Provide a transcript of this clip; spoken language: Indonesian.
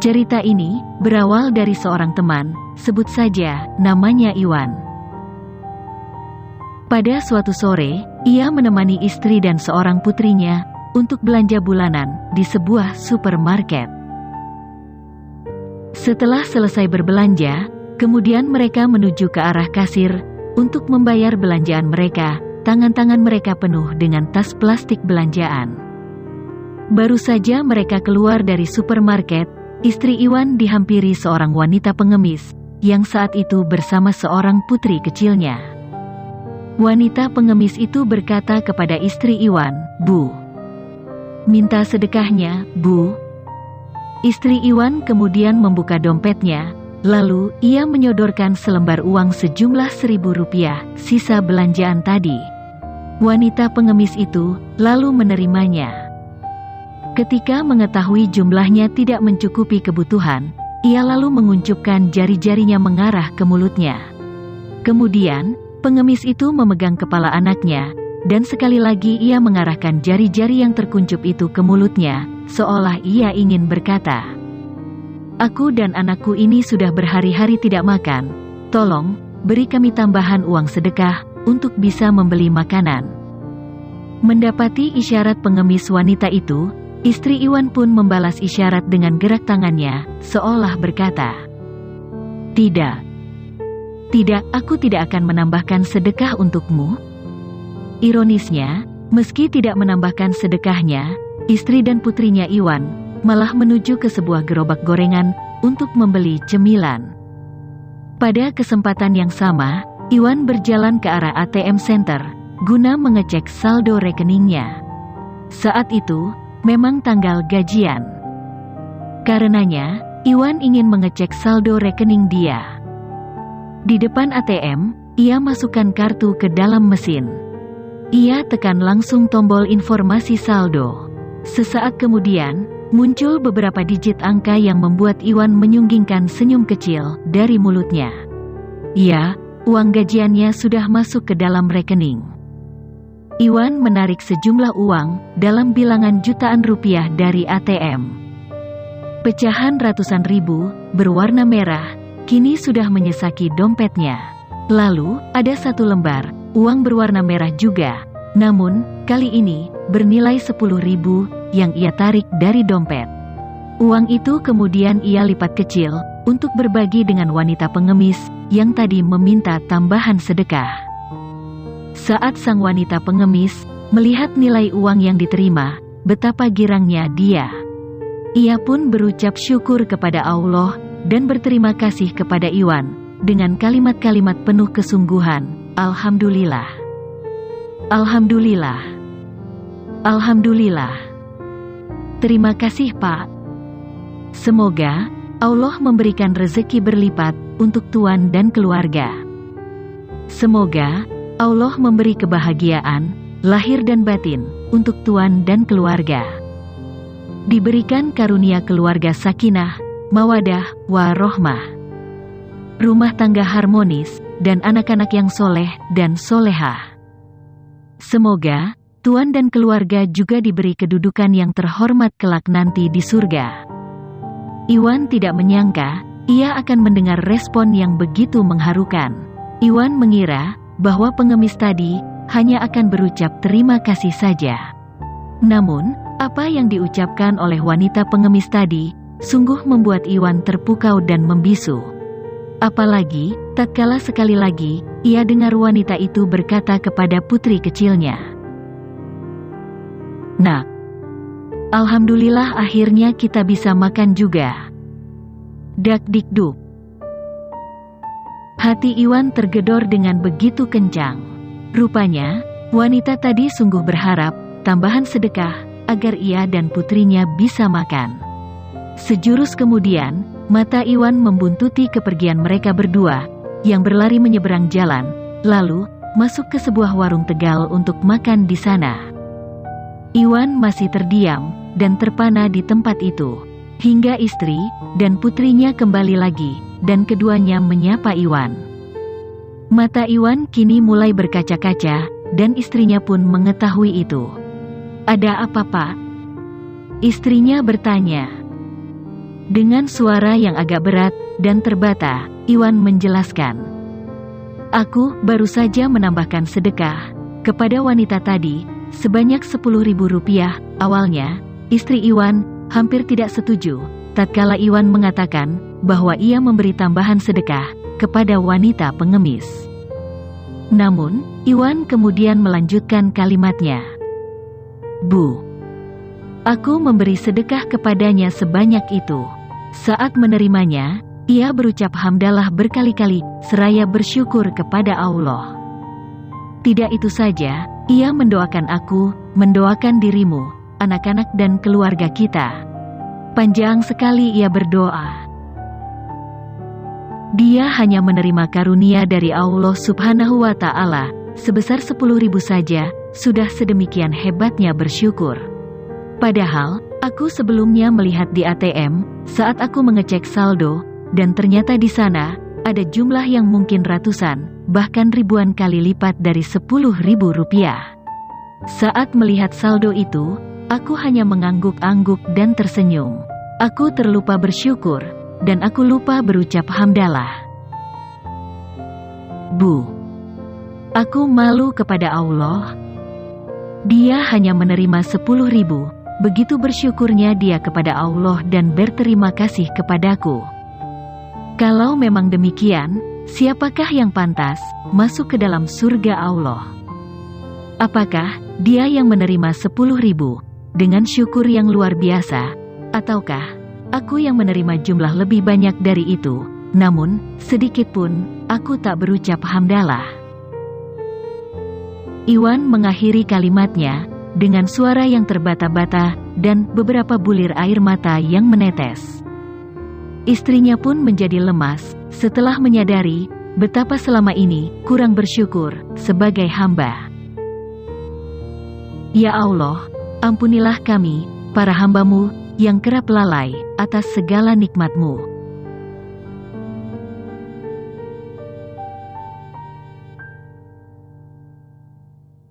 Cerita ini berawal dari seorang teman, sebut saja namanya Iwan. Pada suatu sore, ia menemani istri dan seorang putrinya untuk belanja bulanan di sebuah supermarket. Setelah selesai berbelanja, kemudian mereka menuju ke arah kasir untuk membayar belanjaan mereka. Tangan-tangan mereka penuh dengan tas plastik belanjaan. Baru saja mereka keluar dari supermarket, istri Iwan dihampiri seorang wanita pengemis yang saat itu bersama seorang putri kecilnya. Wanita pengemis itu berkata kepada istri Iwan, "Bu, minta sedekahnya, Bu." Istri Iwan kemudian membuka dompetnya, lalu ia menyodorkan selembar uang sejumlah Rp1.000, sisa belanjaan tadi. Wanita pengemis itu lalu menerimanya. Ketika mengetahui jumlahnya tidak mencukupi kebutuhan, ia lalu menguncupkan jari-jarinya mengarah ke mulutnya. Kemudian, pengemis itu memegang kepala anaknya, dan sekali lagi ia mengarahkan jari-jari yang terkuncup itu ke mulutnya, seolah ia ingin berkata, "Aku dan anakku ini sudah berhari-hari tidak makan. Tolong, beri kami tambahan uang sedekah untuk bisa membeli makanan." Mendapati isyarat pengemis wanita itu, istri Iwan pun membalas isyarat dengan gerak tangannya, seolah berkata, "Tidak, aku tidak akan menambahkan sedekah untukmu." Ironisnya, meski tidak menambahkan sedekahnya, istri dan putrinya Iwan malah menuju ke sebuah gerobak gorengan untuk membeli cemilan. Pada kesempatan yang sama, Iwan berjalan ke arah ATM Center guna mengecek saldo rekeningnya. Saat itu, memang tanggal gajian. Karenanya, Iwan ingin mengecek saldo rekening dia. Di depan ATM, ia masukkan kartu ke dalam mesin. Ia tekan langsung tombol informasi saldo. Sesaat kemudian, muncul beberapa digit angka yang membuat Iwan menyunggingkan senyum kecil dari mulutnya. Ya, uang gajiannya sudah masuk ke dalam rekening. Iwan menarik sejumlah uang dalam bilangan jutaan rupiah dari ATM. Pecahan ratusan ribu, berwarna merah, kini sudah menyesaki dompetnya. Lalu, ada satu lembar, uang berwarna merah juga, namun, kali ini, bernilai 10.000 yang ia tarik dari dompet. Uang itu kemudian ia lipat kecil, untuk berbagi dengan wanita pengemis, yang tadi meminta tambahan sedekah. Saat sang wanita pengemis melihat nilai uang yang diterima, betapa girangnya dia. Ia pun berucap syukur kepada Allah dan berterima kasih kepada Iwan dengan kalimat-kalimat penuh kesungguhan, "Alhamdulillah. Alhamdulillah. Alhamdulillah. Terima kasih, Pak. Semoga Allah memberikan rezeki berlipat untuk Tuan dan keluarga. Semoga Allah memberi kebahagiaan, lahir dan batin, untuk Tuan dan keluarga. Diberikan karunia keluarga sakinah, mawadah, warohmah. Rumah tangga harmonis, dan anak-anak yang soleh dan solehah. Semoga Tuan dan keluarga juga diberi kedudukan yang terhormat kelak nanti di surga." Iwan tidak menyangka, ia akan mendengar respon yang begitu mengharukan. Iwan mengira bahwa pengemis tadi hanya akan berucap terima kasih saja. Namun, apa yang diucapkan oleh wanita pengemis tadi sungguh membuat Iwan terpukau dan membisu. Apalagi, tatkala sekali lagi ia dengar wanita itu berkata kepada putri kecilnya, "Nak, alhamdulillah akhirnya kita bisa makan juga." Dak dikduk. Hati Iwan tergedor dengan begitu kencang. Rupanya, wanita tadi sungguh berharap tambahan sedekah agar ia dan putrinya bisa makan. Sejurus kemudian, mata Iwan membuntuti kepergian mereka berdua yang berlari menyeberang jalan, lalu masuk ke sebuah warung Tegal untuk makan di sana. Iwan masih terdiam dan terpana di tempat itu, hingga istri dan putrinya kembali lagi, dan keduanya menyapa Iwan. Mata Iwan kini mulai berkaca-kaca, dan istrinya pun mengetahui itu. "Ada apa, Pak?" Istrinya bertanya. Dengan suara yang agak berat dan terbata, Iwan menjelaskan, "Aku baru saja menambahkan sedekah kepada wanita tadi sebanyak 10.000 rupiah. Awalnya, istri Iwan hampir tidak setuju tatkala Iwan mengatakan bahwa ia memberi tambahan sedekah kepada wanita pengemis. Namun, Iwan kemudian melanjutkan kalimatnya, "Bu, aku memberi sedekah kepadanya sebanyak itu." Saat menerimanya, ia berucap hamdalah berkali-kali, seraya bersyukur kepada Allah. Tidak itu saja, ia mendoakan aku, mendoakan dirimu, anak-anak dan keluarga kita. Panjang sekali ia berdoa. Dia hanya menerima karunia dari Allah Subhanahu wa Ta'ala sebesar 10.000 saja, sudah sedemikian hebatnya bersyukur. Padahal, aku sebelumnya melihat di ATM saat aku mengecek saldo, dan ternyata di sana ada jumlah yang mungkin ratusan, bahkan ribuan kali lipat dari 10.000 rupiah. Saat melihat saldo itu, aku hanya mengangguk-angguk dan tersenyum. Aku terlupa bersyukur, dan aku lupa berucap hamdalah. Bu, aku malu kepada Allah. Dia hanya menerima 10.000. Begitu bersyukurnya dia kepada Allah dan berterima kasih kepadaku. Kalau memang demikian, siapakah yang pantas masuk ke dalam surga Allah? Apakah dia yang menerima 10.000 dengan syukur yang luar biasa, ataukah aku yang menerima jumlah lebih banyak dari itu, namun sedikit pun aku tak berucap hamdalah? Iwan mengakhiri kalimatnya dengan suara yang terbata-bata dan beberapa bulir air mata yang menetes. Istrinya pun menjadi lemas setelah menyadari betapa selama ini kurang bersyukur sebagai hamba. Ya Allah, ampunilah kami, para hamba-Mu yang kerap lalai atas segala nikmat-Mu.